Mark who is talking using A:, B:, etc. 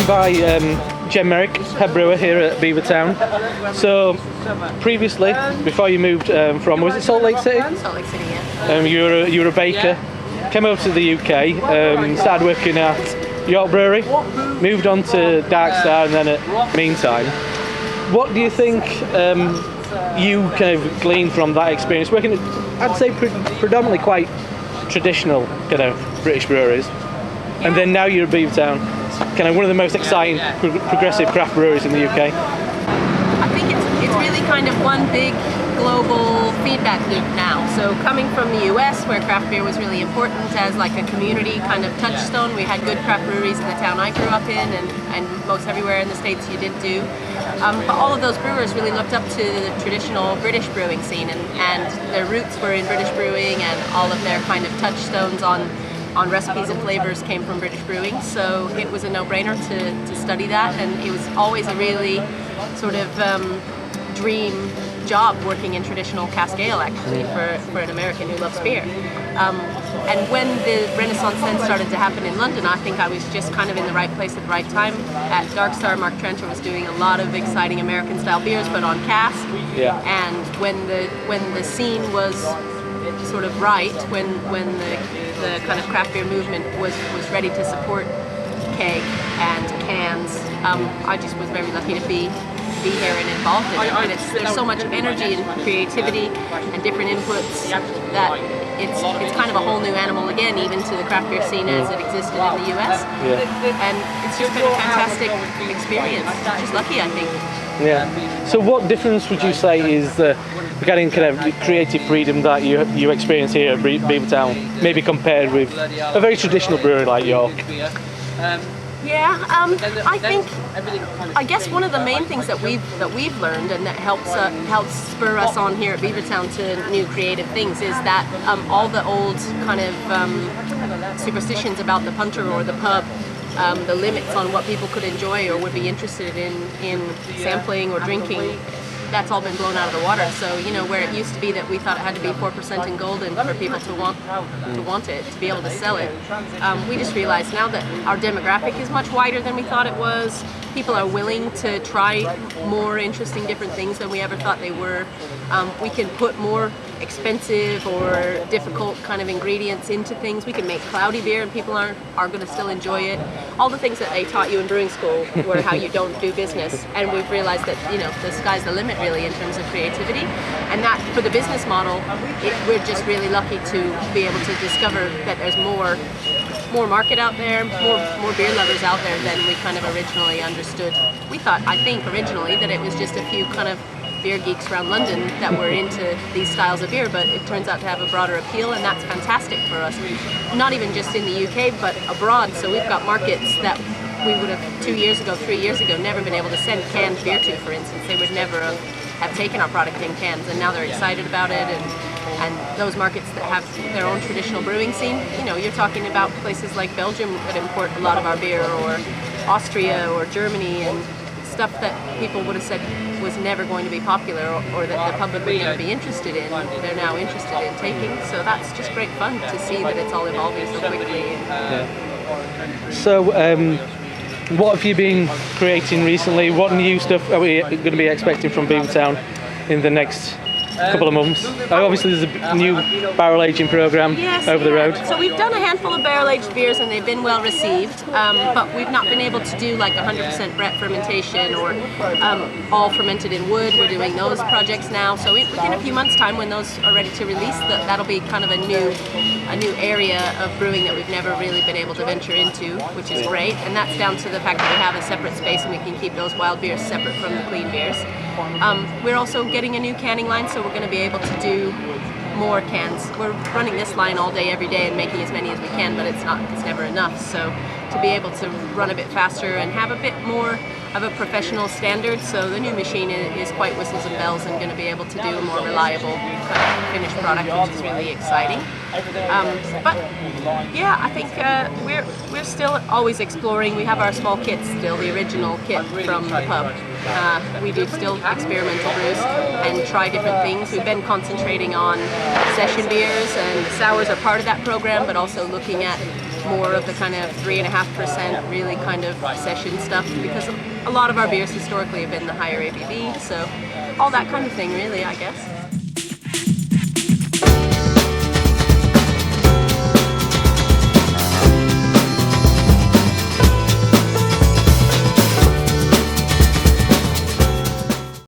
A: by Jenn Merrick, head brewer here at Beavertown. So, previously, before you moved from, was it Salt Lake City?
B: Salt Lake City, yeah.
A: You were a baker, came over to the UK, started working at York Brewery, moved on to Dark Star, and then at Meantime. What do you think you kind of gleaned from that experience, working at, I'd say, predominantly quite traditional kind of British breweries, and then now you're at Beavertown, kind of one of the most exciting progressive craft breweries in the UK?
B: I think it's really kind of one big global feedback loop now. So coming from the US, where craft beer was really important as like a community kind of touchstone, we had good craft breweries in the town I grew up in, and most everywhere in the States you did do. But all of those brewers really looked up to the traditional British brewing scene, and their roots were in British brewing, and all of their kind of touchstones on recipes and flavors came from British brewing. So it was a no-brainer to study that, and it was always a really sort of dream job working in traditional cask ale, actually, for an American who loves beer. And when the Renaissance then started to happen in London, I think I was just kind of in the right place at the right time. At Dark Star, Mark Trencher was doing a lot of exciting American-style beers, but on cask.
A: Yeah.
B: And when the scene was sort of right, when the kind of craft beer movement was ready to support keg and cans, I just was very lucky to be here and involved in it. And there's so much energy and creativity and different inputs that it's kind of a whole new animal again, even to the craft beer scene as it existed in the US. Yeah. And it's just been a fantastic experience. Just lucky, I think.
A: Yeah. So what difference would you say is getting kind of creative freedom that you experience here at Beavertown, maybe compared with a very traditional brewery like York?
B: I guess one of the main things that we've learned and that helps spur us on here at Beavertown to new creative things is that all the old kind of superstitions about the punter or the pub, the limits on what people could enjoy or would be interested in sampling or drinking, that's all been blown out of the water. So, you know, where it used to be that we thought it had to be 4% in golden for people to want it, to be able to sell it, we just realized now that our demographic is much wider than we thought it was. People are willing to try more interesting different things than we ever thought they were. We can put more expensive or difficult kind of ingredients into things. We can make cloudy beer and people are going to still enjoy it. All the things that they taught you in brewing school were how you don't do business, and we've realized that, you know, the sky's the limit really in terms of creativity, and that for the business model, we're just really lucky to be able to discover that there's more market out there, more beer lovers out there than we kind of originally understood. We thought, I think originally, that it was just a few kind of beer geeks around London that were into these styles of beer, but it turns out to have a broader appeal, and that's fantastic for us. Not even just in the UK, but abroad. So we've got markets that we would have 2 years ago, 3 years ago, never been able to send canned beer to, for instance. They would never have taken our product in cans, and now they're excited about it. And those markets that have their own traditional brewing scene, you know, you're talking about places like Belgium that import a lot of our beer, or Austria or Germany, and stuff that people would have said was never going to be popular or that the public would never be interested in, they're now interested in taking. So that's just great fun to see that it's all evolving so quickly.
A: Yeah. So what have you been creating recently? What new stuff are we going to be expecting from Beavertown in the next couple of months? Obviously there's a new barrel aging program over the road.
B: So we've done a handful of barrel aged beers and they've been well received, but we've not been able to do like 100% Brett fermentation or all fermented in wood. We're doing those projects now, so within a few months time when those are ready to release, that'll be kind of a new area of brewing that we've never really been able to venture into, which is great, and that's down to the fact that we have a separate space and we can keep those wild beers separate from the clean beers. We're also getting a new canning line, so we're going to be able to do more cans. We're running this line all day, every day, and making as many as we can, but it's never enough. So to be able to run a bit faster and have a bit more of a professional standard, so the new machine is quite whistles and bells and going to be able to do a more reliable kind of finished product, which is really exciting. But yeah, I think we're still always exploring. We have our small kits still, the original kit from the pub. We do still experimental brews and try different things. We've been concentrating on session beers, and the sours are part of that program, but also looking at more of the kind of 3.5% really kind of session stuff, because a lot of our beers historically have been the higher ABV, so all that kind of thing really, I guess.